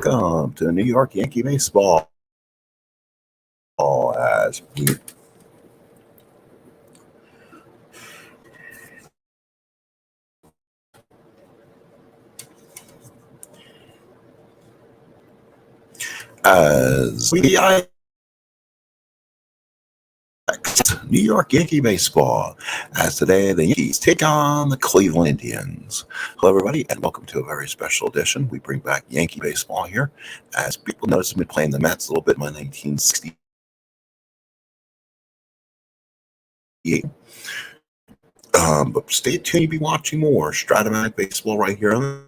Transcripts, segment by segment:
welcome to New York Yankee baseball. As we New York Yankee baseball, as today the Yankees take on the Cleveland Indians. Hello, everybody, and welcome to a very special edition. We bring back Yankee baseball here, as people notice I've been playing the Mets a little bit in my 1968. But stay tuned, you'll be watching more Stratomatic baseball right here on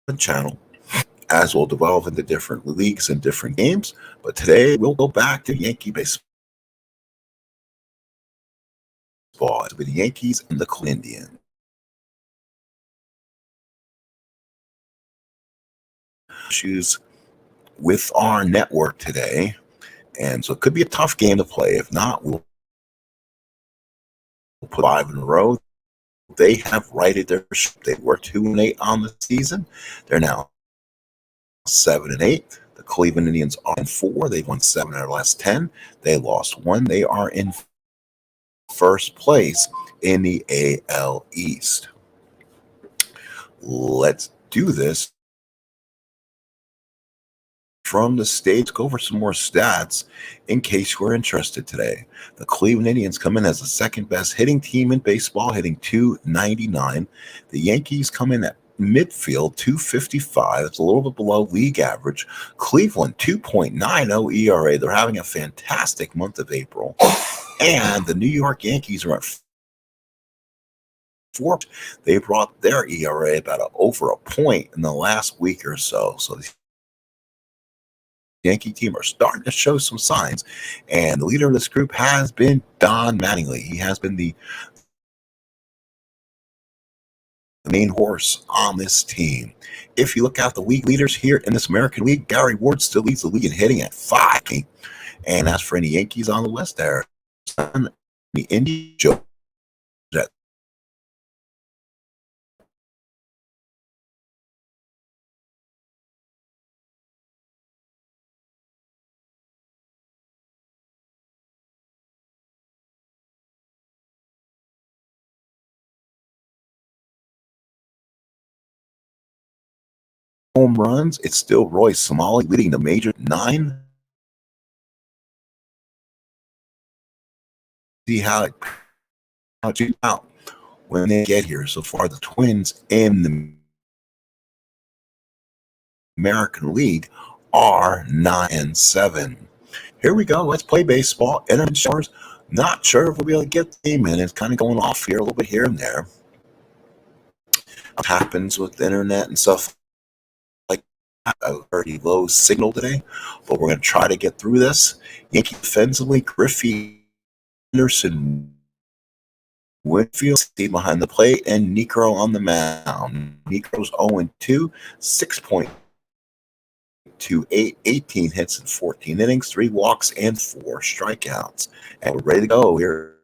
the channel, as we'll develop into different leagues and different games. But today we'll go back to Yankee baseball. With the Yankees and the Cleveland Indians. Issues with our network today, and so it could be a tough game to play. If not, we'll put 5 in a row. They have righted their ship. They were 2-8 on the season. They're now 7-8. The Cleveland Indians are 4. They've won 7 out of the last 10. They lost 1. They are in first place in the AL East. Let's do this from the States. Go over some more stats in case you're interested today. The Cleveland Indians come in as the second best hitting team in baseball, hitting .299. The Yankees come in at midfield, .255. That's a little bit below league average. Cleveland, 2.90 ERA. They're having a fantastic month of April. And the New York Yankees are at 4. They brought their ERA about over a point in the last week or so. So the Yankee team are starting to show some signs. And the leader of this group has been Don Mattingly. He has been the main horse on this team. If you look at the league leaders here in this American League, Gary Ward still leads the league in hitting at 5. And as for any Yankees on the West, there the Indians Joe at home runs. It's still Roy Somali leading the major 9. See how it out when they get here. So far, the Twins in the American League are 9-7. Here we go. Let's play baseball. Internet showers. Not sure if we'll be able to get the game in. It's kind of going off here a little bit here and there. What happens with the internet and stuff like that? A very low signal today, but we're going to try to get through this. Yankee defensively, Griffey, Anderson, Winfield behind the plate, and Niekro on the mound. Niekro's 0-2, 6.28, 18 hits in 14 innings, 3 walks, and 4 strikeouts. And we're ready to go. Here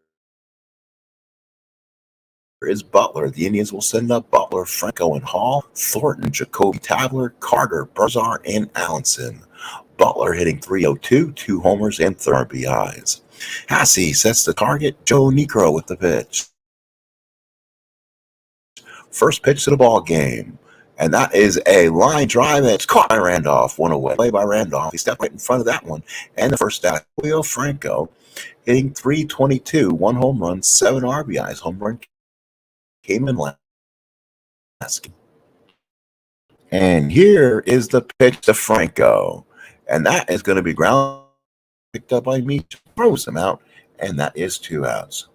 is Butler. The Indians will send up Butler, Franco, and Hall, Thornton, Jacoby Tabler, Carter, Barzar, and Allenson. Butler hitting .302, 2 homers, and 3 RBIs. Hasse sets the target. Joe Niekro with the pitch. First pitch to the ball game. And that is a line drive that's caught by Randolph. 1 away. Play by Randolph. He stepped right in front of that one. And the first out, Julio Franco hitting .322, 1 home run, 7 RBIs. Home run came in last. And here is the pitch to Franco. And that is going to be ground picked up by me. Throws him out. And that is 2 outs.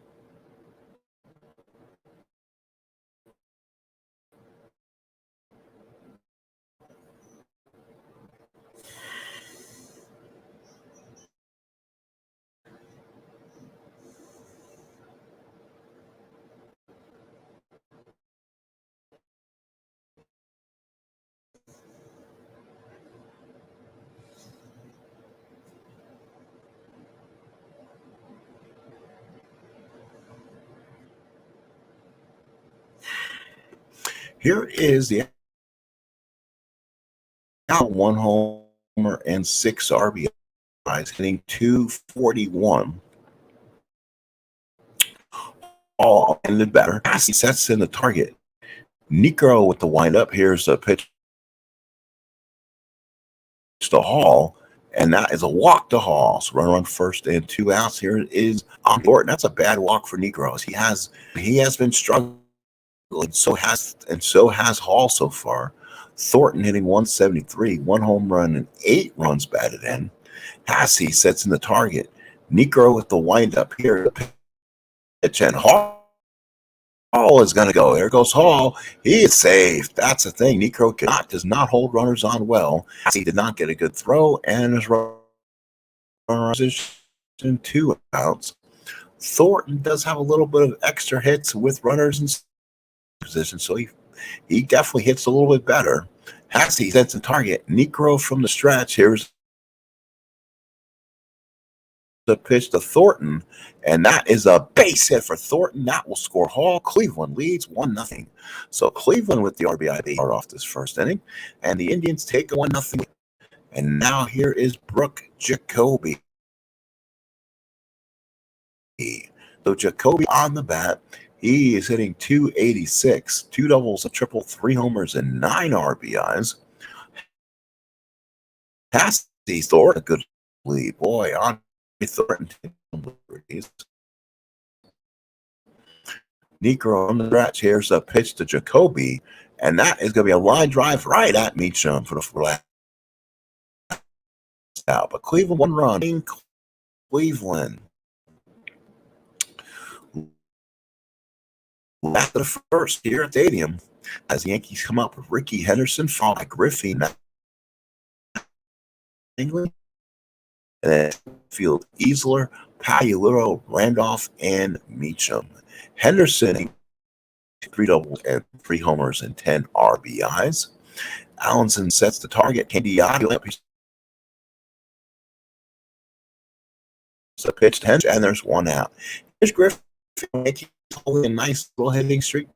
Here is the one homer and 6 RBIs, hitting .241. All ended better. He sets in the target. Niekro with the windup. Here's a pitch to Hall, and that is a walk to Hall. So runner on first and 2 outs. Here is Thornton. That's a bad walk for Niekro. He has been struggling. So has Hall so far. Thornton hitting .173, 1 home run and 8 runs batted in. Hasse sets in the target. Niekro with the windup here. The pitch, and Hall is going to go. There goes Hall. He is safe. That's the thing. Niekro does not hold runners on well. He did not get a good throw, and his runner in 2 outs. Thornton does have a little bit of extra hits with runners in position, so he definitely hits a little bit better. Hasse sets the target. Niekro from the stretch. Here's the pitch to Thornton, and that is a base hit for Thornton. That will score Hall. Cleveland leads 1-0. So Cleveland with the RBI start off this first inning, and the Indians take a 1-0. And now here is Brooke Jacoby. So Jacoby on the bat. He is hitting .286, 2 doubles, a triple, 3 homers, and 9 RBIs. Hasse Thornton, a good lead. Boy, on Thornton. Niekro on the stretch. Here's a pitch to Jacoby, and that is going to be a line drive right at Meacham for the last out. But Cleveland 1 run in Cleveland. After the first here at the stadium, as the Yankees come up with Ricky Henderson, followed by Griffey, England, and then field Easler, Pagliaro, Randolph, and Meacham. Henderson, 3 doubles and 3 homers and 10 RBIs. Allenson sets the target. Candiotti a pitch to Henderson, and there's 1 out. Here's Griffey, holding a nice little hitting streak.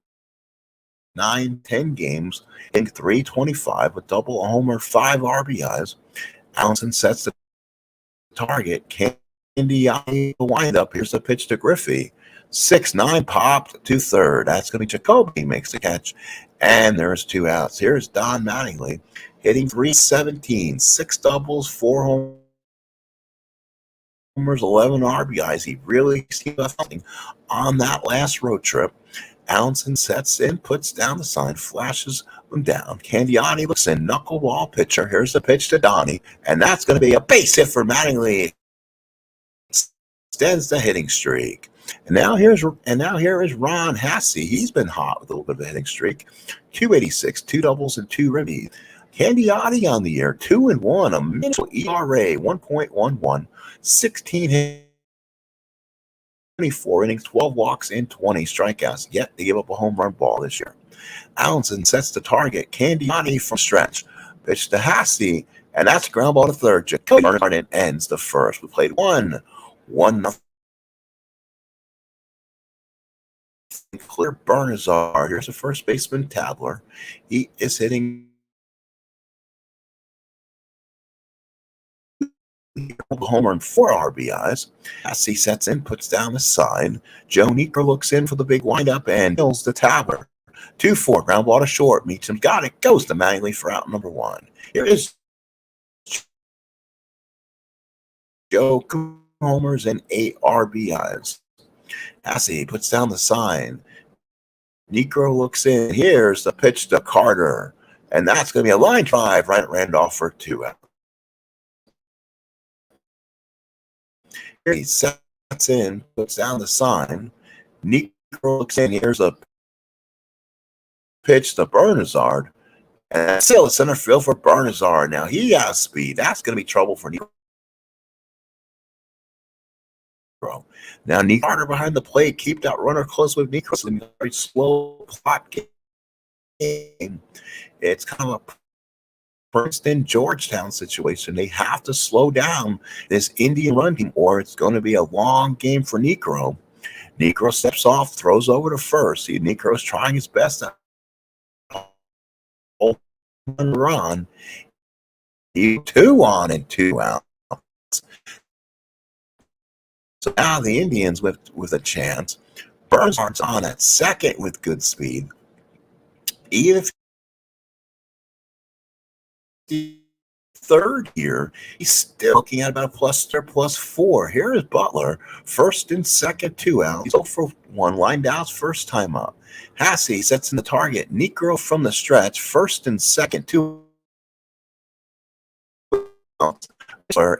9-10 games in 325, a double, a homer, 5 RBIs. Allenson sets the target. Candiotti wind up. Here's the pitch to Griffey. 6-9 popped to third. That's going to be Jacoby makes the catch, and there's 2 outs. Here's Don Mattingly hitting .317, 6 doubles, 4 homers, 11 RBIs. He really seemed something on that last road trip. Allenson sets in, puts down the sign, flashes them down. Candiotti looks in, knuckleball pitcher. Here's the pitch to Donnie, and that's going to be a base hit for Mattingly. Extends the hitting streak. And now here is Ron Hasse. He's been hot with a little bit of a hitting streak. .286, 2 doubles and 2 ribbies. Candiotti on the year, 2-1, a minimal ERA, 1.11, 16 hits. 24 innings, 12 walks, and 20 strikeouts. Yet they give up a home run ball this year. Allenson sets the target. Candiotti from stretch. Pitch to Hasse, and that's ground ball to third. Jacoby Bernard ends the first. We played 1-0. Clear Bernazar. Here's a first baseman, Tabler. He is hitting homer and 4 RBIs. Hasse sets in, puts down the side. Joe Niekro looks in for the big windup and kills the Tabler. 2-4, ground ball to short. Meacham got it. Goes to Mattingly for out number 1. Here is Joe, 2 homers and 8 RBIs. Hasse puts down the sign. Niekro looks in. Here's the pitch to Carter, and that's going to be a line drive right at Randolph for 2 outs. He sets in, puts down the sign. Niekro looks in. Here's a pitch to Bernazard, and still a center field for Bernazard. Now he has speed. That's going to be trouble for Niekro. Now Carter behind the plate, keep that runner close with Niekro. It's a very slow plot game. It's kind of a Princeton, Georgetown situation. They have to slow down this Indian run team, or it's going to be a long game for Niekro. Niekro steps off, throws over to first. See, Niekro's trying his best to run. 2 on and 2 out. So now the Indians with a chance. Bernhardt's on at second with good speed. Even if the third here, he's still looking at about a +4. Here is Butler, first and second, 2 out. He's 0 for 1, lined out first time up. Hasse sets in the target. Niekro from the stretch, first and second, 2 out.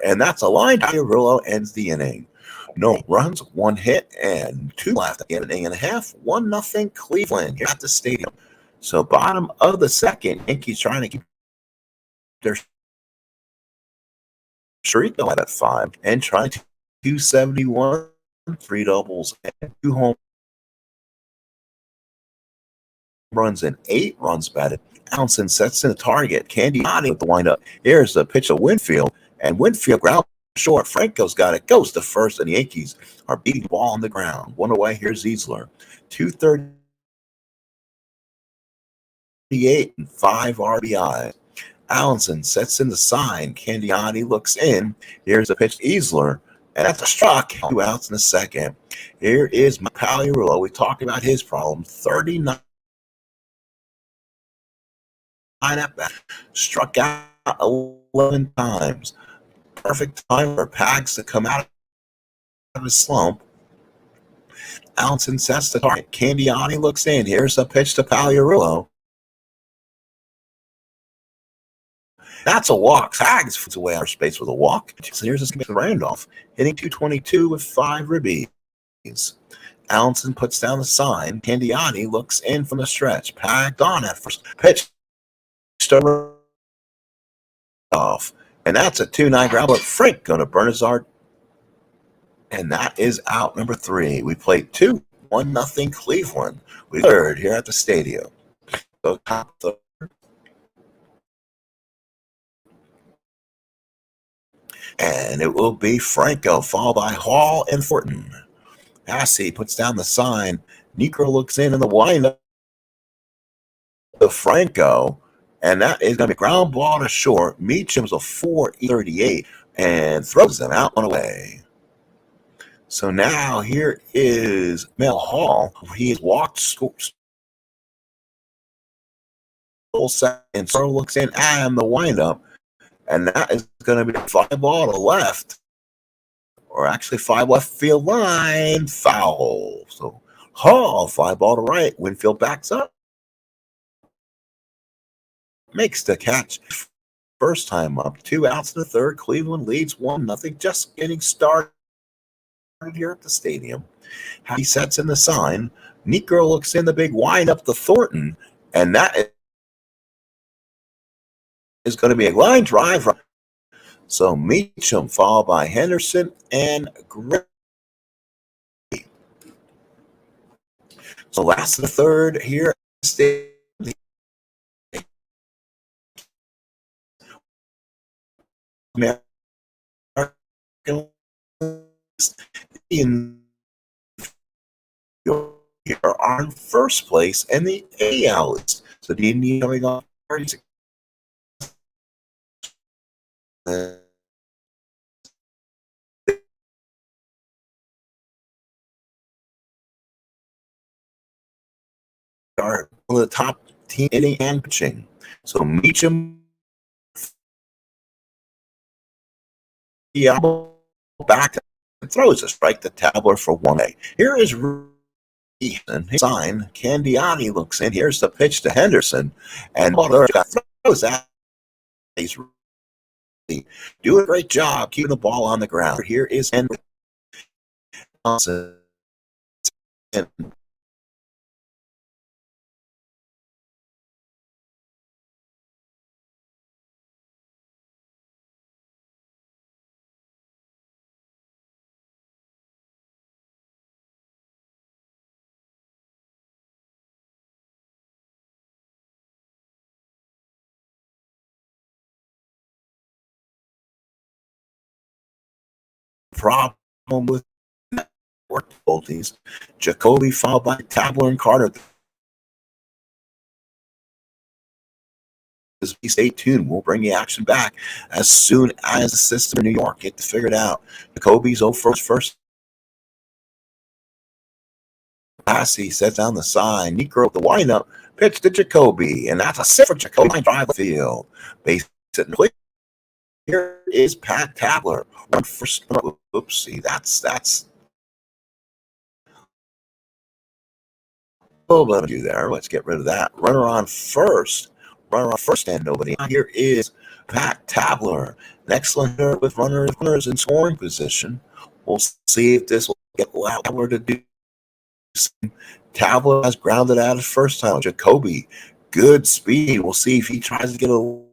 And that's a line. Rulo ends the inning. No runs, 1 hit, and 2 left at the end of an inning and a half. 1-0 Cleveland here at the stadium. So bottom of the second, Yankees trying to keep their streak going at 5 and trying to 271, 3 doubles, and 2 home runs and 8 runs batted. Allenson sets in the target. Candiotti with the windup. Here's the pitch to Winfield, and Winfield ground short. Franco's got it. Goes to first, and the Yankees are beating the ball on the ground. 1 away. Here's Ziesler. 238 and 5 RBI. Allenson sets in the sign. Candiotti looks in. Here's a pitch to Easler, and that's a struck. 2 outs in the second. Here is Pagliarulo. We talked about his problem. 39 at bat. Struck out 11 times. Perfect time for Pags to come out of his slump. Allenson sets the target. Candiotti looks in. Here's a pitch to Pagliarulo. That's a walk. Pags puts away our space with a walk. So here's this Randolph hitting 222 with 5 ribbies. Allenson puts down the sign. Candiotti looks in from the stretch. Pagged on at first. Pitch to off. And that's a 2-9 ground. But Frank going to Bernhard. And that is out number 3. We played 2, 1-0 Cleveland. We third here at the stadium. So top third. And it will be Franco, followed by Hall and Thornton. Hasse puts down the sign. Niekro looks in the windup of Franco, and that is going to be ground ball to short. Meacham's a 4.38 and throws them out and away. So now here is Mel Hall. He has walked, and so looks in and the windup, and that is going to be 5 ball to left. Or actually 5 left field line, foul. So Hall, 5 ball to right. Winfield backs up. Makes the catch. First time up. 2 outs in the third. Cleveland leads 1-0. Just getting started here at the stadium. He sets in the sign. Niekro looks in the big wind up to Thornton. And that is going to be a line drive. So Meacham followed by Henderson and Gray. So last of the third here at the stadium. In are in first place and the AL list. So the Indians coming off are one of the top team hitting and pitching. So Meacham back and throws a strike to Tabler for 1A. Here is his sign. Candiotti looks in. Here's the pitch to Henderson, and Butler throws out. He's doing a great job keeping the ball on the ground. Here is Henderson. Problem with network difficulties. Jacoby followed by Tabler and Carter. Stay tuned. We'll bring the action back as soon as the system in New York get to figure it out. Jacoby's 0 first. Passy sets down the sign. Niekro the windup. Pitch to Jacoby. And that's a sip for Jacoby. Drive the field. Base it clear. Here is Pat Tabler. Run first. Oopsie. That's a little bit of you there. Let's get rid of that. Runner on first. And nobody. Here is Pat Tabler. An excellent hitter with runners in scoring position. We'll see if this will get Tabler to do. Tabler has grounded out his first time. Jacoby, good speed. We'll see if he tries to get a.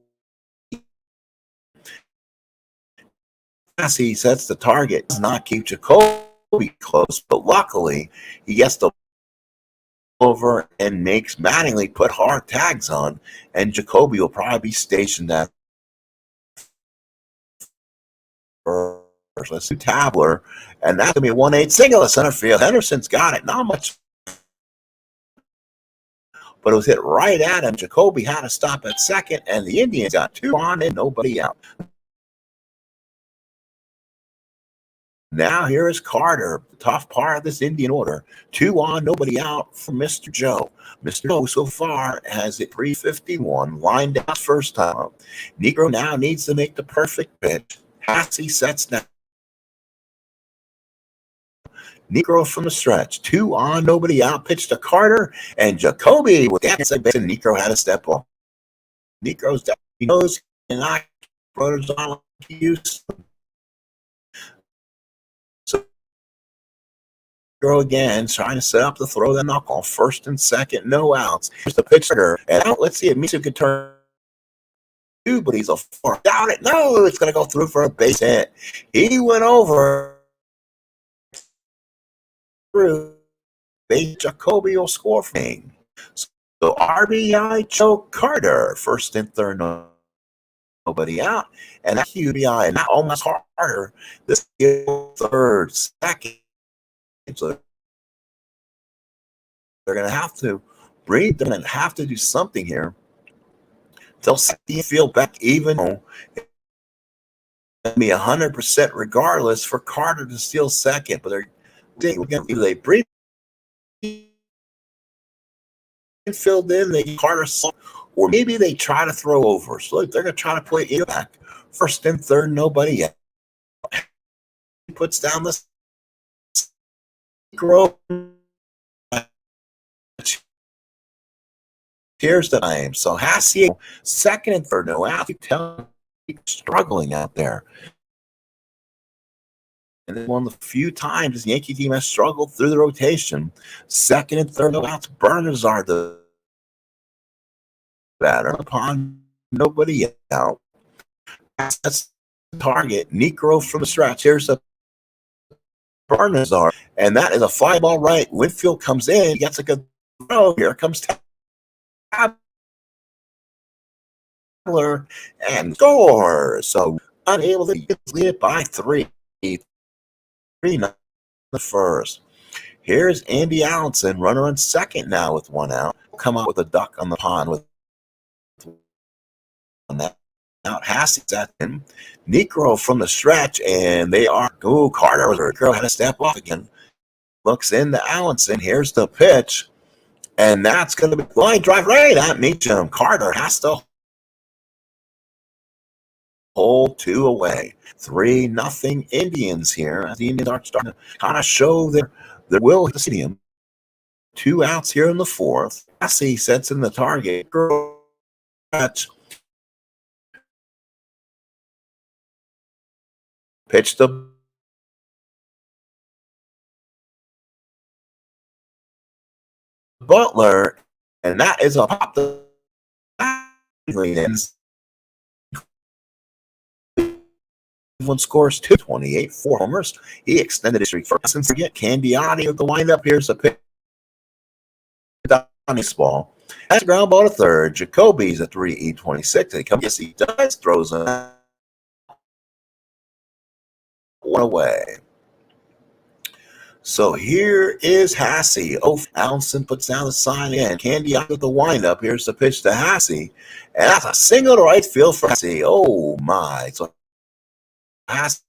He sets the target. Does not keep Jacoby close, but luckily he gets the over and makes Mattingly put hard tags on, and Jacoby will probably be stationed at first. Let's do Tabler, and that's going to be a 1-8 single to center field. Henderson's got it. Not much, but it was hit right at him. Jacoby had to stop at second, and the Indians got 2 on and nobody out. Now here is Carter, the tough part of this Indian order. 2 on, nobody out for Mr. Joe. Mr. Joe so far has it 351, lined out first time up. Niekro now needs to make the perfect pitch. Hassey sets down. Niekro from the stretch. 2 on, nobody out. Pitch to Carter, and Jacoby with that base, and Niekro had to step off. Niekro's down. He knows he cannot brothers on use. Again, trying to set up to throw the knuckle. First and second, no outs. Here's the pitcher. And out, let's see if Misu could turn 2, but he's a 4. Down it. No, it's going to go through for a base hit. He went over. Through. Base Jacoby will score for me. So RBI Joe Carter. First and third, nobody out. And that QBI, and that almost harder. This third, second. So they're going to have to breathe. They're going to have to do something here. They'll set the field back even. It'll be 100% regardless for Carter to steal second. But they breathe filled in. They Carter, or maybe they try to throw over. So they're going to try to play it back. First and third, nobody yet. He puts down the grow. Here's the name. So Hassey, second and third, no out. You tell him struggling out there. And then one of the few times this Yankee team has struggled through the rotation. Second and third, no outs. Burners are the batter upon nobody out. That's the target. Niekro from the stretch. Here's the Burners are, and that is a fly ball right. Whitfield comes in. He gets a good throw. Here comes Tabler and scores. So unable to lead it by 3. 3 the first. Here's Andy Allenson, runner on second now with 1 out. Come out with a duck on the pond with on that. Out Hassey's at him. Niekro from the stretch, and they are. Oh, Carter was Niekro had to step off again. Looks into Allenson. Here's the pitch, and that's going to be line drive right at Meacham. Carter has to hold 2 away. 3-0 Indians here. As the Indians are starting to kind of show their will at the stadium. 2 outs here in the 4th. Hassey sets in the target. Catch. Pitch to Butler, and that is a pop. Cleveland scores 228, 4 homers. He extended his streak first. Since forget Candiotti with the windup. Here's a pitch. Ball. That's a ground ball to third. Jacoby's a 3-26. And he comes. Yes, he does. Throws a 1 away. So here is Hassey. Oh, Allenson puts down the sign in. Candiotti with the windup. Here's the pitch to Hassey. And that's a single to right field for Hassey. Oh, my. So Hassey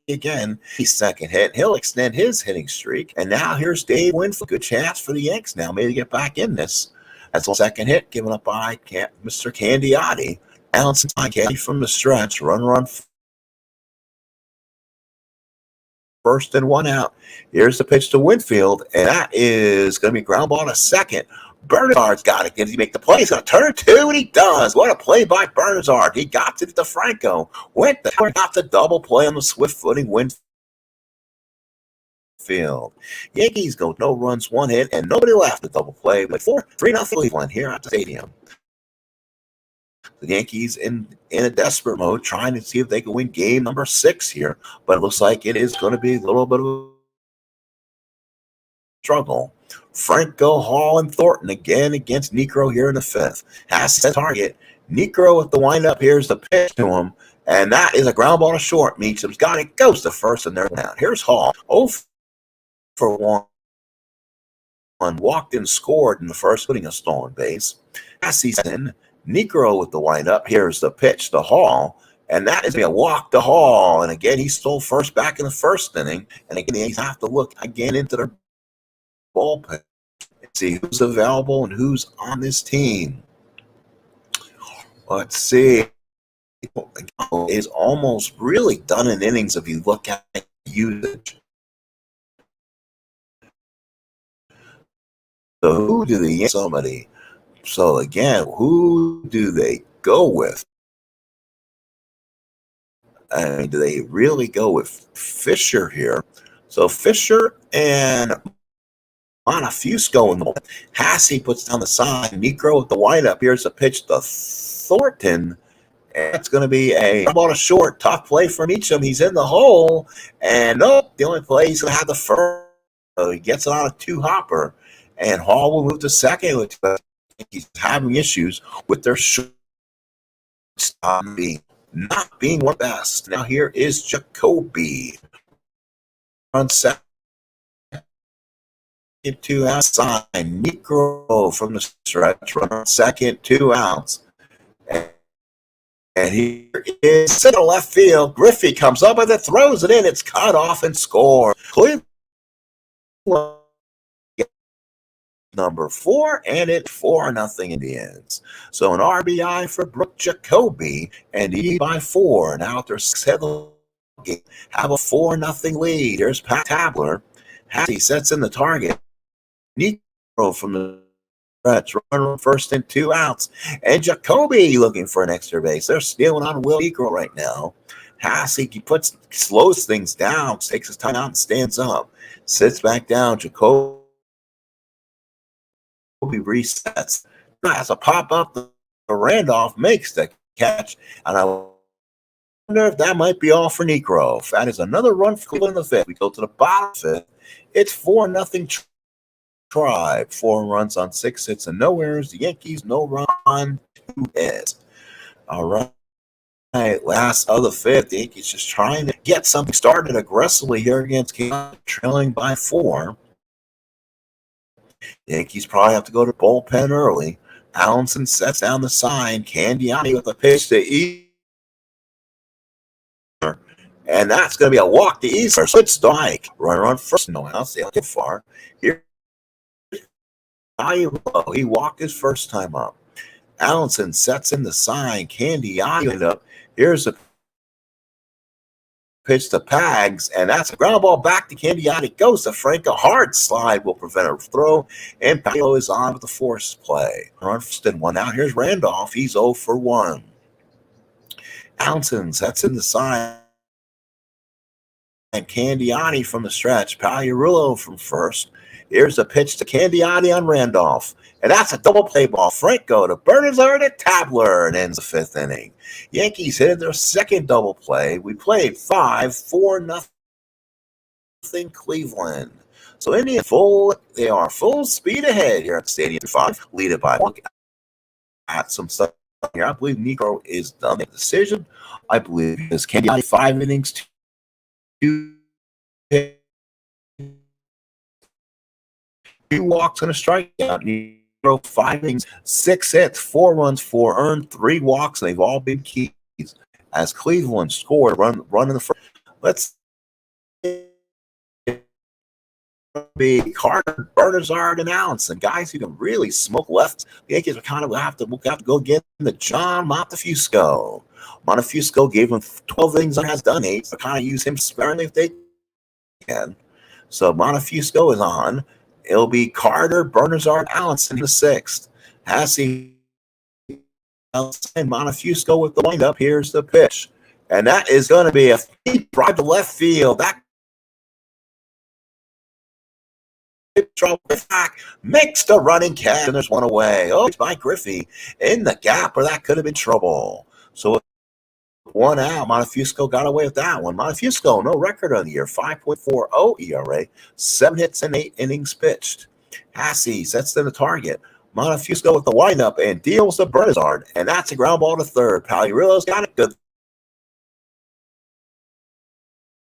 again. He's second hit. He'll extend his hitting streak. And now here's Dave Winfield. Good chance for the Yanks now. Maybe get back in this. That's the second hit given up by Mr. Candiotti. Allenson Candy from the stretch. Run. First and one out. Here's the pitch to Winfield, and that is going to be ground ball to second. Bernard's got it. Does he make the play? He's going to turn two, and he does. What a play by Bernard. He got it to Franco. Got the double play on the swift footing Winfield. Yankees go no runs, one hit, and nobody left the double play. But 3-0 Cleveland here at the stadium. The Yankees in a desperate mode, trying to see if they can win game number 6 here. But it looks like it is going to be a little bit of a struggle. Franco, Hall, and Thornton again against Niekro here in the 5th. Has the target. Niekro with the windup. Here's the pitch to him. And that is a ground ball to short. Meets him. Got it. Goes to first, and they're down. Here's Hall. 0 for 1. Walked and scored in the first, putting a stolen base. Season. Niekro with the windup. Here's the pitch to Hall. And that is a walk to Hall. And again, he stole first back in the first inning. And again, they have to look again into their bullpen and see who's available and who's on this team. Let's see. Is almost really done in innings if you look at usage. So who do they somebody? So again, who do they go with? I mean, do they really go with Fisher here? So Fisher and Montefiusco in the moment. Hassey puts down the sign. Niekro with the windup. Here's a pitch to Thornton. And it's going to be a ball to short. Tough play from Meacham. He's in the hole. And nope, the only play he's going to have the first. So he gets it on a 2-hopper. And Hall will move to second. He's having issues with their shortstop not being one best. Now here is Jacoby. On second, 2 outside. Niekro from the stretch. Run on second, 2 outs. And here is center left field. Griffey comes up with it, throws it in. It's cut off and scored. Cleveland number 4, and it's 4-0 Indians. So an RBI for Brooke Jacoby, and he by 4. Now after 6 game, have a 4-0 lead. Here's Pat Tabler. He sets in the target. Niekro from the stretch, runner first and 2 outs. And Jacoby looking for an extra base. They're stealing on Will Niekro right now. Hassey, slows things down, takes his time out and stands up. Sits back down. Jacoby resets. Has a pop up. The Randolph makes the catch. And I wonder if that might be all for Niekro. That is another run for Cleveland in the 5th. We go to the bottom of the 5th. It's 4-0 Tribe. 4 runs on 6 hits and no errors. The Yankees, no run, 2 hits. All right. Last of the 5th. The Yankees just trying to get something started aggressively here against Candiotti, trailing by 4. The Yankees probably have to go to bullpen early. Allenson sets down the sign. Candiotti with a pitch to Easter. And that's going to be a walk to Easter. So it's strike. Runner on first. No outs. They don't get far. Here. He walked his first time up. Allenson sets in the sign. Candiotti up. Here's a pitch to Pags, and that's a ground ball back to Candiotti. Goes to Frank. A hard slide will prevent a throw, and Paolo is on with the force play. Run first and 1 out. Here's Randolph. He's 0 for 1. Allenson sets in the sign. And Candiotti from the stretch. Pagliarulo from first. Here's a pitch to Candiotti on Randolph. And that's a double play ball. Franco to Bernard to Tabler, and ends the 5th inning. Yankees hit their second double play. We played 4-0 Cleveland. So Indians they are full speed ahead here at Stadium 5, lead it by 1. At some stuff here. I believe Niekro is done the decision. I believe his Candiotti 5 innings, 2 hits. 2 walks and a strikeout. Niekro 5 innings, 6 hits, 4 runs, 4 earned, 3 walks, and they've all been keys. As Cleveland scored run in the first. Let's be Carter, Bernazard, and Allen, and guys who can really smoke left. The Yankees are kind of have to go get the John Montefusco. Montefusco gave him 12 innings and has done 8. So kind of use him sparingly if they can. So Montefusco is on. It'll be Carter, Bernazard, Allenson in the 6th. Hasse and Montefusco with the windup. Here's the pitch. And that is going to be a drive to left field. That trouble back makes the running catch, and there's one away. Oh, it's by Griffey in the gap, or that could have been trouble. So 1 out. Montefusco got away with that one. Montefusco, no record on the year, 5.40 ERA, 7 hits and 8 innings pitched. Hasse sets them the target. Montefusco with the windup and deals to Bernazard, and that's a ground ball to third. Pagliarillo's got it good.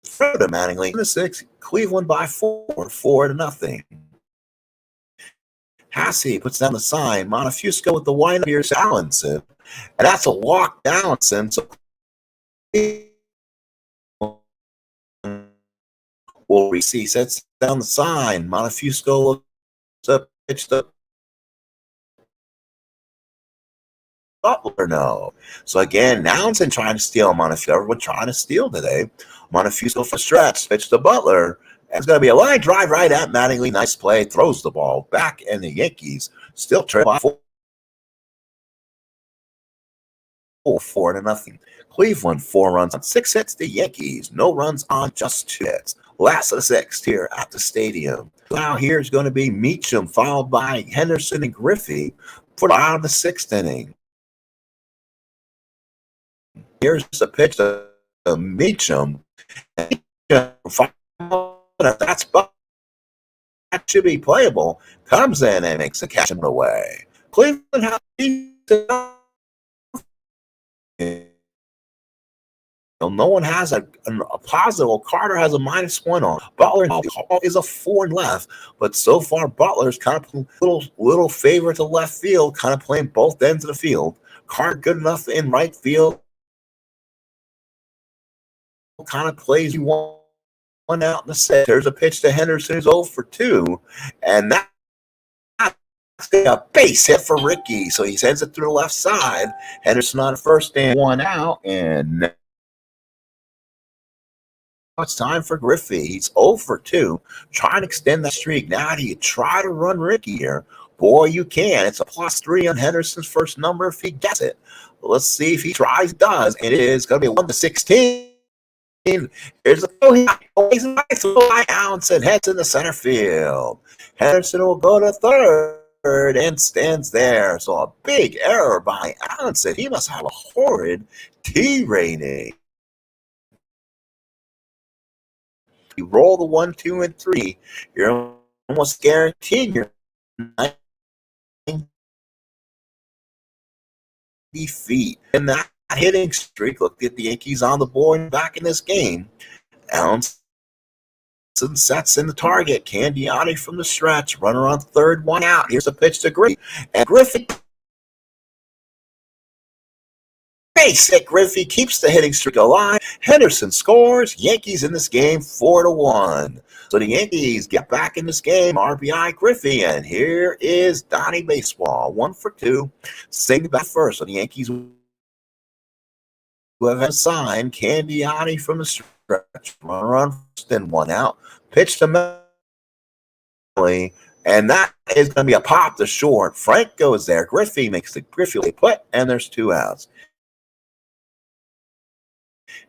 Further Mattingly in the 6th, Cleveland by 4-0. Hasse puts down the sign. Montefusco with the windup. Here's Allenson, and that's a walk to Allenson. So we see sets down the sign. Montefusco looks up, pitched up. Butler, no. So again, Allenson trying to steal Montefusco. Everyone trying to steal today. Montefusco for stretch, pitch to Butler. And it's going to be a line drive right at Mattingly. Nice play. Throws the ball back, and the Yankees still trail by 4-0. Cleveland 4 runs on 6 hits. The Yankees no runs on just 2 hits. Last of the 6th here at the stadium. Now here's going to be Meacham, followed by Henderson and Griffey for out of the 6th inning. Here's the pitch to Meacham. That should be playable. Comes in and makes the catch away. Cleveland has no one has a positive. Carter has a -1 on. Butler is a 4 and left, but so far Butler's kind of little favor to left field, kind of playing both ends of the field. Carter good enough in right field. Kind of plays you want one out in the 6th. There's a pitch to Henderson who's 0 for 2, and that's a base hit for Ricky. So he sends it through the left side. Henderson on first and 1 out, and now it's time for Griffey. He's 0 for 2, trying to extend that streak. Now do you try to run Ricky here? Boy, you can. It's a +3 on Henderson's first number if he gets it. Let's see if he tries. Does. It is going to be 1-16. Here's a throw. Allenson heads in the center field. Henderson will go to third and stands there. So a big error by Allenson. He must have a horrid T rating. You roll the 1, 2, and 3. You're almost guaranteed your 90 feet. And that hitting streak. Look at the Yankees on the board back in this game. Allenson sets in the target. Candiotti from the stretch. Runner on third, 1 out. Here's a pitch to Griffey. And Griffey. Base hit. Griffey keeps the hitting streak alive. Henderson scores. Yankees in this game 4-1. So the Yankees get back in this game. RBI Griffey. And here is Donnie Baseball. 1 for 2. Sing back first. So the Yankees who have assigned Candiotti from the stretch. Runner on first and 1 out. Pitch to Melly, and that is going to be a pop to short. Frank goes there. Griffey makes the Griffey put, and there's 2 outs.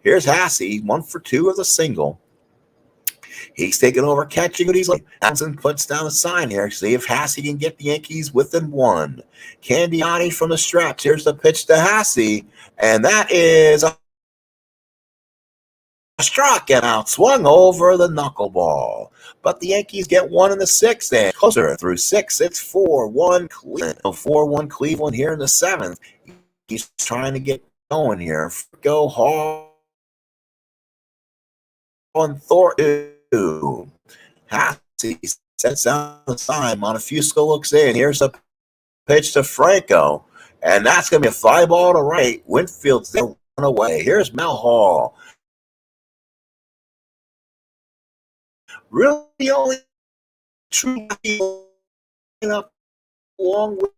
Here's Hasse, 1 for 2 with a single. He's taking over catching, but he's like, Allenson puts down a sign here. See if Hasse can get the Yankees within 1. Candiotti from the stretch. Here's the pitch to Hasse, and that is a struck and out, swung over the knuckleball. But the Yankees get 1 in the 6th, and closer through 6. It's 4-1 Cleveland. 4-1 Cleveland here in the 7th. He's trying to get going here. Go Hall on Thornton. Hasse sets down the sign. Montefusco looks in. Here's a pitch to Franco. And that's going to be a fly ball to right. Winfield's there, run away. Here's Mel Hall. Really only true up along with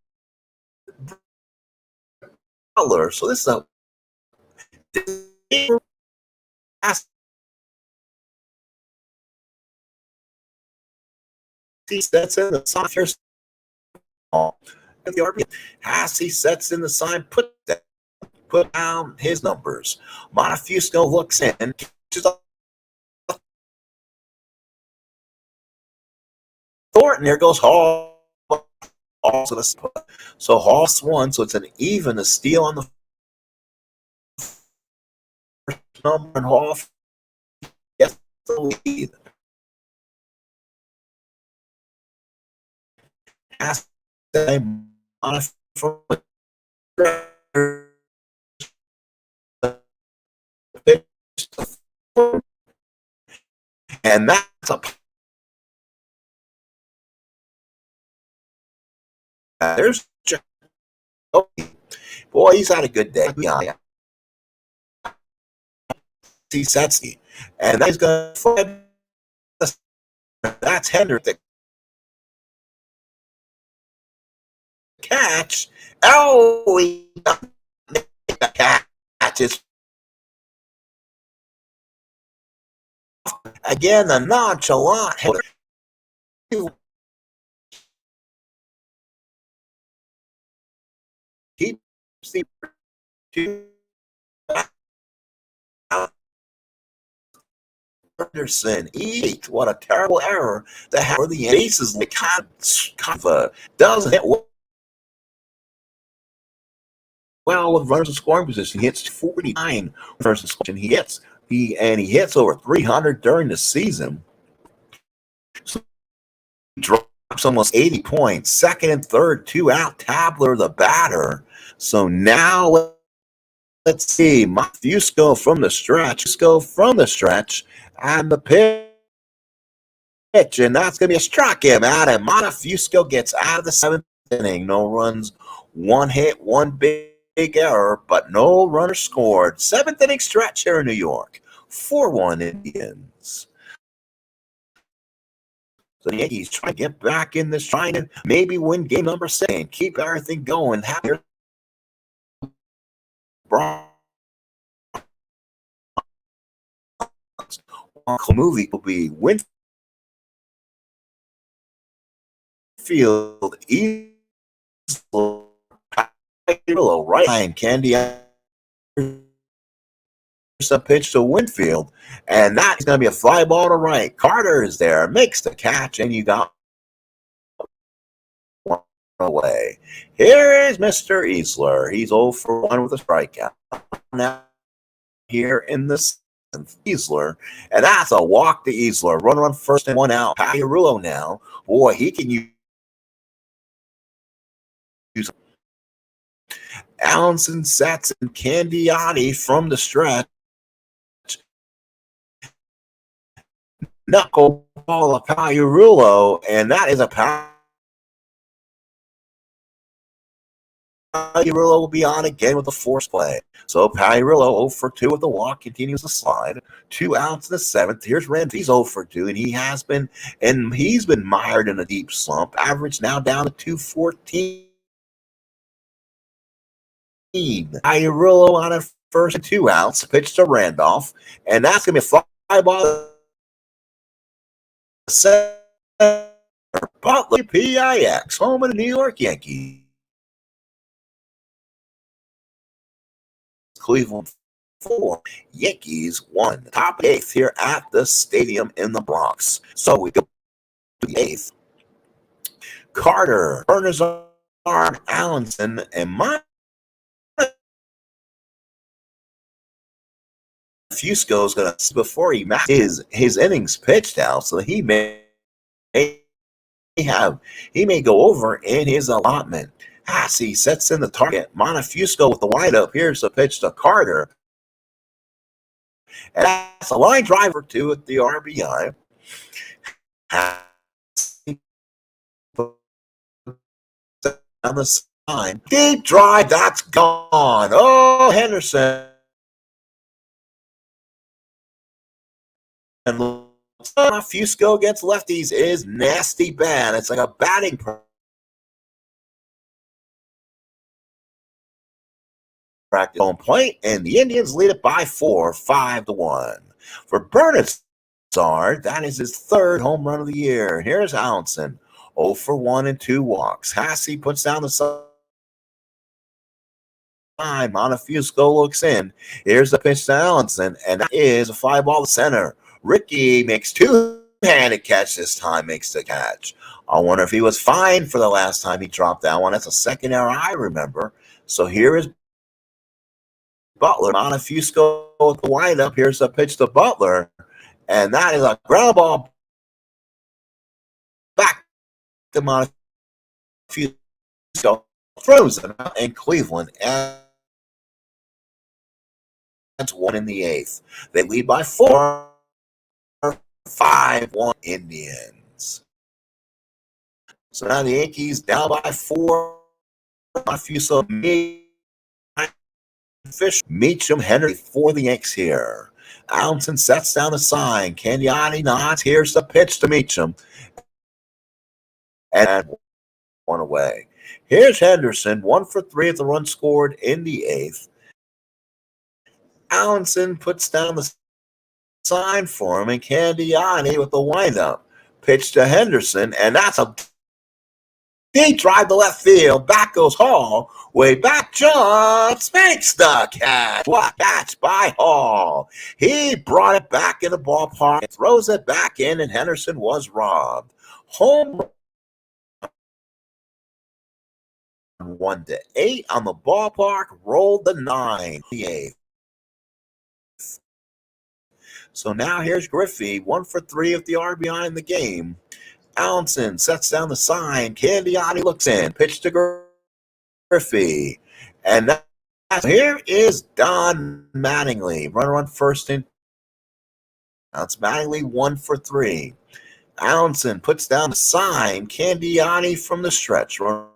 Butler. So this is a that's in the sign. Here's the RBI. Hassey sets in the sign. Put down his numbers. Montefusco looks in. Thornton. Here goes Hall. So Hall's won. So it's an even. A steal on the first number, and Hall gets the lead. And that's a there's boy, he's had a good day. Yeah. He sets me, and he's going to that's Hendrick. The catch. Oh, he catches again. The nonchalant Hendrick. Keeps the two. Anderson, what a terrible error to have the bases kind of doesn't hit well with runners in scoring position. He hits 49 runners in scoring. He hits over 300 during the season. So he drops almost 80 points. Second and third, 2 out. Tabler the batter. So now let's see. Montefusco from the stretch. And the pitch, and that's going to be a struck him out, and Montefusco gets out of the 7th inning. No runs, 1 hit, 1 big error, but no runners scored. 7th inning stretch here in New York. 4-1 Indians. So the Yankees trying to get back in this, trying to maybe win game number 6 and keep everything going. Movie will be Winfield, right, and Candiotti. A pitch to Winfield, and that's going to be a fly ball to right. Carter is there, makes the catch, and you got one away. Here is Mr. Easler. He's 0 for 1 with a strikeout. Now here in the 7th, Easler, and that's a walk to Easler. Runner on first and 1 out. Pagliarulo now, boy, he can use Allenson sets and Candiotti from the stretch. Knuckle ball of Pagliarulo, and that is a Pagliarulo will be on again with the force play. So Pagliarulo 0 for 2 with the walk, continues to slide. 2 outs in the 7th. Here's Renfroe. He's 0 for 2, and he's been mired in a deep slump. Average now down to 214. Pagliarulo on a first and 2 outs. Pitch to Randolph, and that's going to be a fly ball. Butler PIX, home of the New York Yankees. Cleveland 4, Yankees 1. Top 8th here at the stadium in the Bronx. So we go to the 8th. Carter, Bernazard, Allenson, and Montefusco is going to, before he matches his innings pitched out, so he may go over in his allotment. Hassey sets in the target. Montefusco with the windup. Here's the pitch to Carter. And that's a line driver, too, at the RBI. Hassey down the sign. Deep drive, that's gone. Oh, Henderson. And Fusco against lefties is nasty bad. It's like a batting practice home plate, and the Indians lead it by 4, 5-1. For Bernhardsson, that is his third home run of the year. Here's Allenson, 0 for 1 and 2 walks. Hasse puts down the sign. Montefiusco looks in. Here's the pitch to Allenson, and that is a fly ball to center. Ricky makes two-handed catch this time, makes the catch. I wonder if he was fined for the last time he dropped that one. That's a second error I remember. So here is Butler. Montefiusco with the windup. Here's the pitch to Butler, and that is a ground ball back to Montefiusco. Frozen in Cleveland, and that's 1 in the 8th. They lead by 4, 5-1 Indians. So now the Yankees down by 4. Montefiusco, Fish, Meacham, Henry for the Yanks here. Allenson sets down the sign. Candiotti nods. Here's the pitch to Meacham. And 1 away. Here's Henderson, 1 for 3 at the run scored in the 8th. Allenson puts down the sign for him, and Candiotti with the windup. Pitch to Henderson, and that's a deep drive to left field. Back goes Hall. Way back, jumps, makes the catch. What catch by Hall. He brought it back in the ballpark, throws it back in, and Henderson was robbed. Home 1-8 on the ballpark, rolled the 9, the 8th. So now here's Griffey, 1 for 3 of the RBI in the game. Allenson sets down the sign. Candiotti looks in. Pitch to Griffey. And here is Don Mattingly. Runner on first and that's Mattingly, 1 for 3. Allenson puts down the sign. Candiotti from the stretch. Runner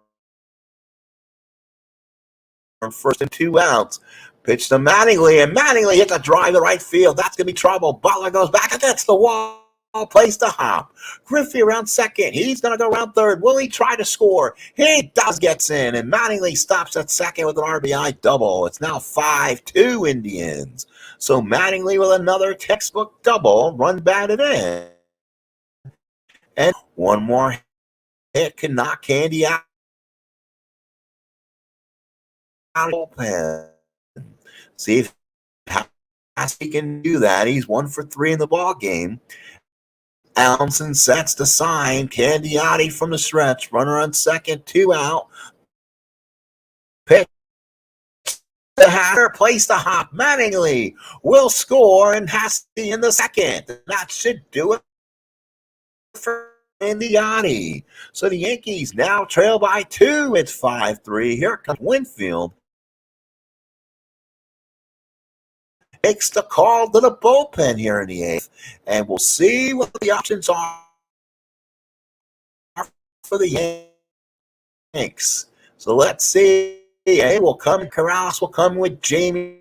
on first and 2 outs. Pitch to Mattingly, and Mattingly hits a drive to right field. That's going to be trouble. Butler goes back against the wall. Place to hop. Griffey around second. He's going to go around third. Will he try to score? He does, gets in, and Mattingly stops at second with an RBI double. It's now 5-2 Indians. So Mattingly with another textbook double, run batted in. And one more hit can knock Candy out of the bullpen. See if he can do that. He's 1 for 3 in the ball game. Allenson sets the sign. Candiotti from the stretch. Runner on second, 2 out. Pitch the Hatter, place the hop. Mattingly will score and has to be in the second. That should do it for Candiotti. So the Yankees now trail by 2. It's 5-3. Here comes Winfield. Makes the call to the bullpen here in the 8th. And we'll see what the options are for the Yanks. So let's see. Hey, will come. Corrales will come with Jamie.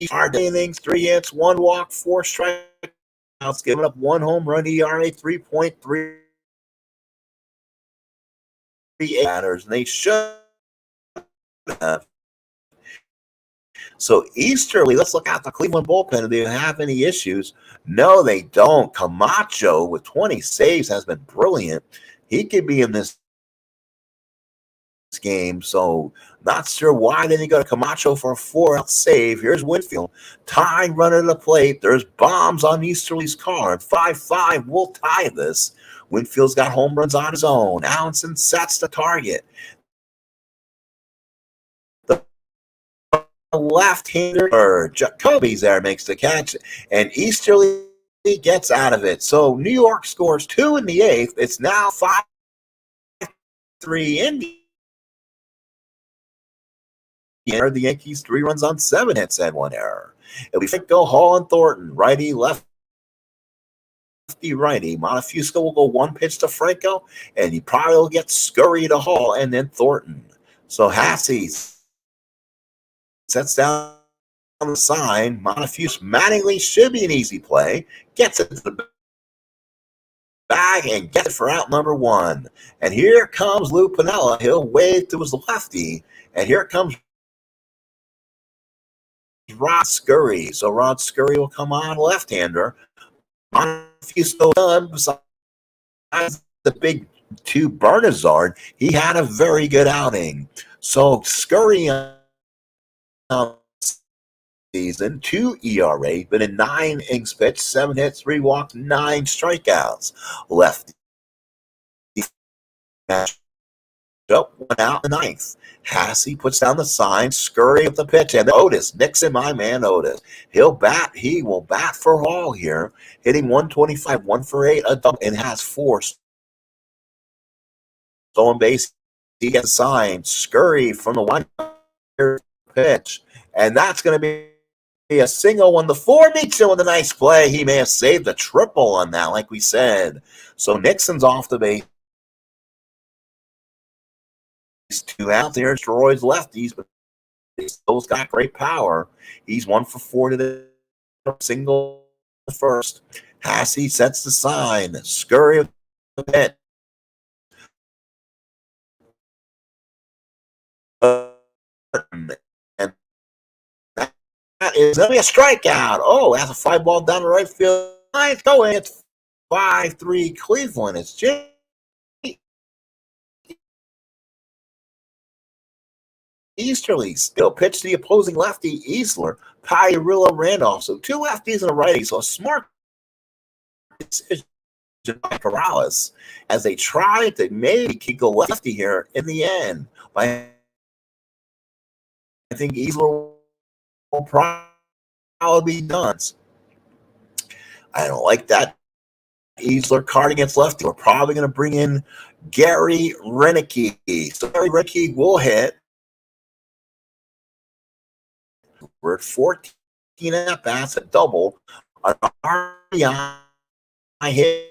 Hard innings, 3 hits, 1 walk, 4 strikeouts, giving up 1 home run, ERA 3.3 batters, and they should have. So Easterly, let's look at the Cleveland bullpen. Do they have any issues? No, they don't. Camacho with 20 saves has been brilliant. He could be in this game, so not sure why didn't he go to Camacho for a 4-out save. Here's Winfield. Tie runner to the plate. There's bombs on Easterly's card. 5-5 will tie this. Winfield's got home runs on his own. Allenson sets the target. Left-hander Jacoby's there, makes the catch, and Easterly gets out of it. So New York scores 2 in the 8th. It's now 5-3 Indians. The Yankees 3 runs on 7 hits and 1 error. It'll be Franco, Hall, and Thornton. Righty, left righty. Montefusco will go one pitch to Franco, and he probably will get Scurry to Hall and then Thornton. So Hasse sets down the sign. Montefusco Mattingly should be an easy play. Gets it to the bag and gets it for out number one. And here comes Lou Piniella. He'll wave to his lefty. And here comes Rod Scurry. So Rod Scurry will come on left-hander. Montefusco done. Besides the big two Bernazard, he had a very good outing. So Scurry season, 2 ERA, but in 9 innings pitched, 7 hits, 3 walks, 9 strikeouts. Lefty match up, 1 out in the 9th. Hasse puts down the sign, Scurry with the pitch, and Otis, Nixon, my man Otis. He will bat for Hall here, hitting 125, 1 for 8, a double, and has 4 stolen base. He gets a sign, Scurry from the 1 pitch, and that's going to be a single on the 4. Mitchell with a nice play. He may have saved a triple on that, like we said. So Nixon's off the base. 2 out there. Destroys lefties, but he's still got great power. He's 1 for 4 to the single first. Hasse sets the sign. Scurry with the pitch. And that is going to be a strikeout. Oh, that's a fly ball down the right field. It's going. It's 5-3 Cleveland. It's Jay Easterly. Still pitch to the opposing lefty, Easler, Pagliarulo, Randolph. So 2 lefties and a righty. So a smart decision by Corrales as they try to maybe kick a lefty here in the end. I think Easler will probably be done. I don't like that Easler card against lefty. We're probably going to bring in Gary Renicky. So Gary Renicky will hit. We're at 14 at-bats, a double. An RBI hit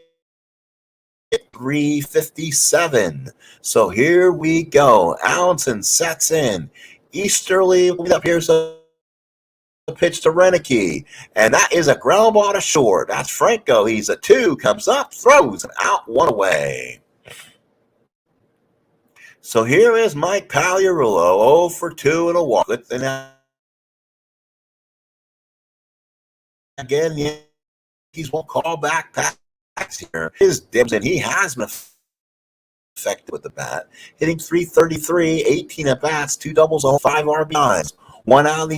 357. So here we go. Allenson sets in. Easterly will be up here. So the pitch to Renicky. And that is a ground ball to short. That's Franco. He's a 2. Comes up, throws, and out, 1 away. So here is Mike Pagliarulo, 0 for 2 and a walk. And again, the Yankees won't call back packs here. His dibs, and he has been effective with the bat, hitting 333, 18 at bats, 2 doubles, 5 RBIs, 1 out of the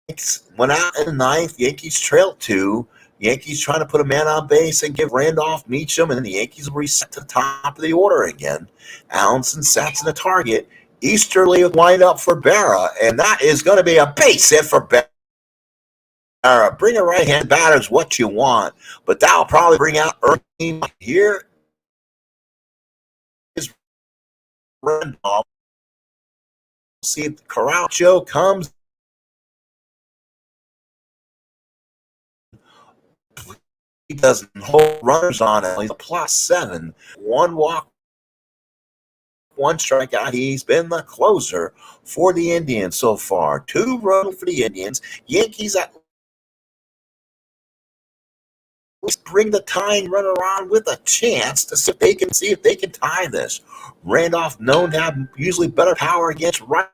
Yankees. 1 out in the 9th. Yankees trail 2. Yankees trying to put a man on base and give Randolph Meacham, and then the Yankees will reset to the top of the order again. Allenson sets in the target. Easterly wind up for Berra, and that is going to be a base hit for Berra. Bring a right-hand batter is what you want, but that'll probably bring out Ernie. Here is Randolph. See if Caracho comes. He doesn't hold runners on it. He's a +7. 1 walk, 1 strikeout. He's been the closer for the Indians so far. 2 runs for the Indians. Yankees at least bring the tying runner on with a chance to see if they can tie this. Randolph known to have usually better power against right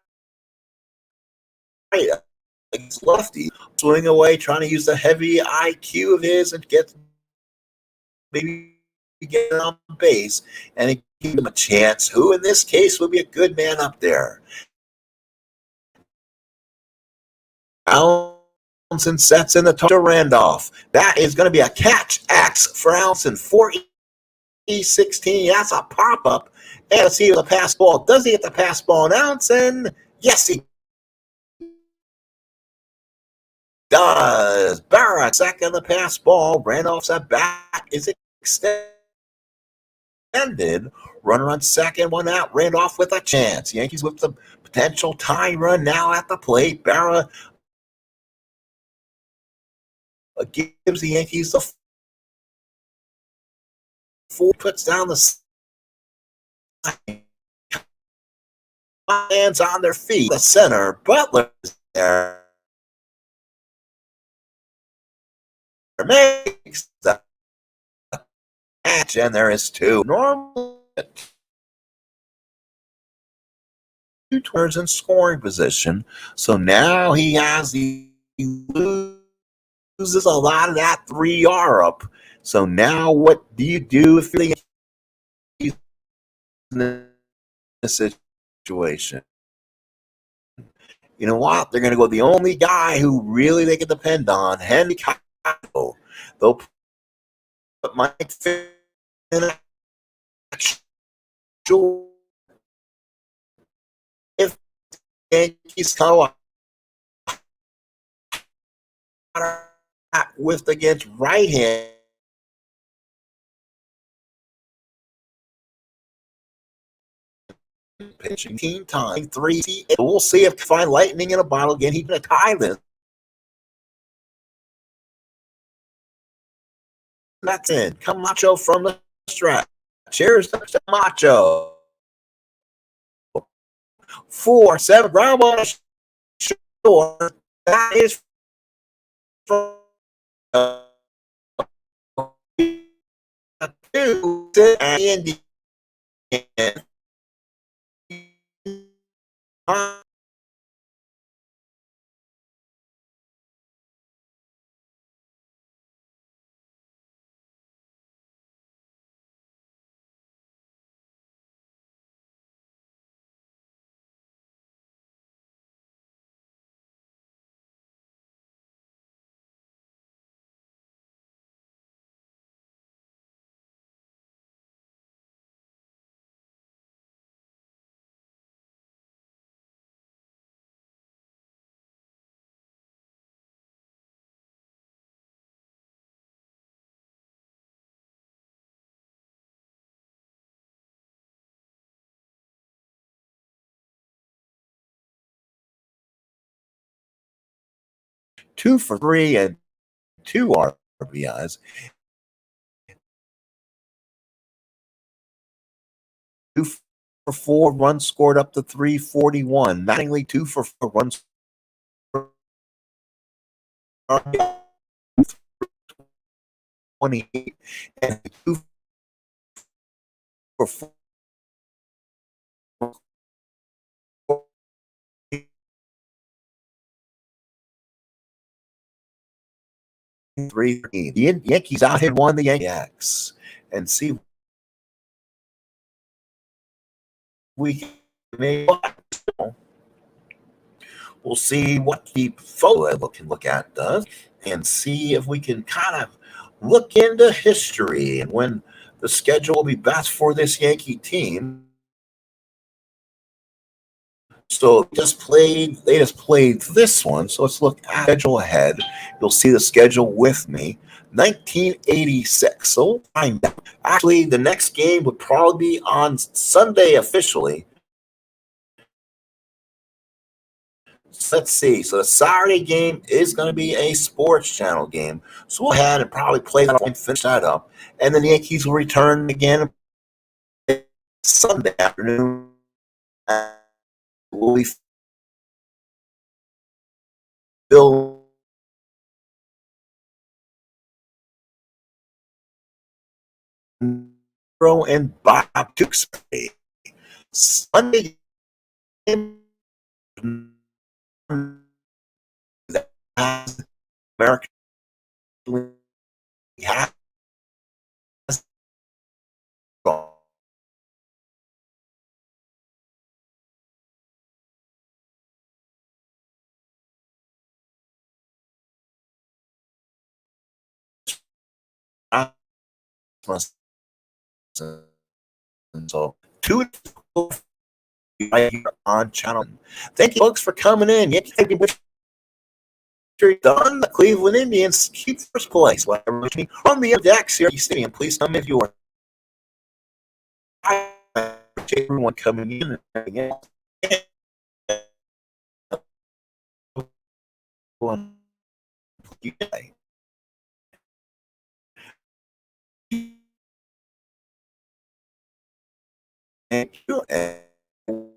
against lefty. Swing away, trying to use the heavy IQ of his and get on base and give him a chance. Who in this case would be a good man up there? Allenson sets in the to Randolph. That is going to be a catch X for Allenson. 4-E-16. That's a pop-up. And let's see the pass ball. Does he get the pass ball on Allenson? Yes, he does. Barrett second the pass ball. Randolph's at bat is extended. Runner on second, 1 out. Randolph with a chance. Yankees with the potential tie run now at the plate. Barrett gives the Yankees the four, puts down the sign, lands on their feet. The center, Butler is there, makes the catch, and there is two. Normally, two turns in scoring position, so now he loses a lot of that 3R up. So now what do you do if you're in this situation? You know what? They're going to go the only guy who really they can depend on, Henry Cavill. They'll put Mike Finn in actual if Yankees come with against right hand pitching team time 3. We'll see if find lightning in a bottle again. He's going to tie this. That's in. Camacho from the stretch. Cheers to Camacho. 4-7 ground ball short. That is from 2 and two for 3 and 2 RBIs. 2 for 4 runs scored up to 341. Mattingly 2 for 4 runs 28 and 2 for 4. 3. The Yankees out hit one the Yankees. And see we may we'll see what the photo can look at does and see if we can kind of look into history and when the schedule will be best for this Yankee team. So they just played this one. So let's look at the schedule ahead. You'll see the schedule with me. 1986. So we'll find out. Actually, the next game would probably be on Sunday officially. So let's see. So the Saturday game is going to be a sports channel game. So we'll go ahead and probably play that and finish that up. And then the Yankees will return again Sunday afternoon. We'll be Bill and Bob Tewksbury. Sunday game American has so 2 right here on channel. Thank you, folks, for coming in. Yankee done. The Cleveland Indians keep first place. From the decks here, Stadium. Please come if you are. I appreciate everyone coming in. And Thank you, and we'll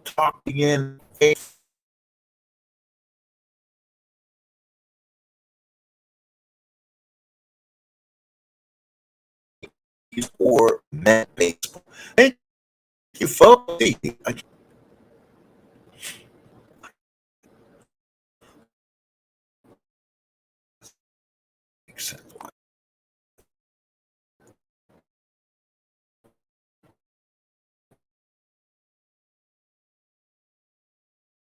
talk again for Met Baseball. Thank you, folks. Makes sense.